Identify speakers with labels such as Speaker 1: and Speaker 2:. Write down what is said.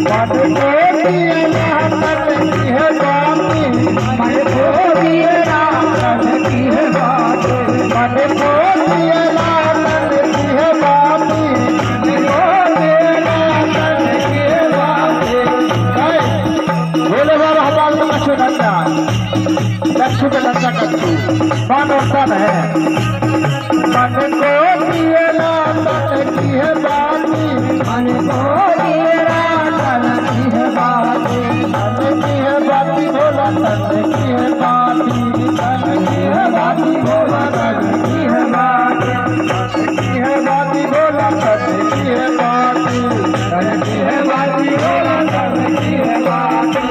Speaker 1: मन को दिया तन की है बाती, मन को दिया तन की है बाती, मन को दिया तन की है बाती, मन को दिया तन की है बाती। बोले बाबा हमारे लक्ष्य नंदा, लक्ष्य के नंदा कच्चू मान और तन है। मन को दिया तन की है बाती, मन को दिया तन की है बाती, तन की है बाती भोला तन की है बाती, तन की है बाती भोला तन की है बाती, तन की है बाती भोला तन की है बाती, तन की है बाती भोला तन की है बाती।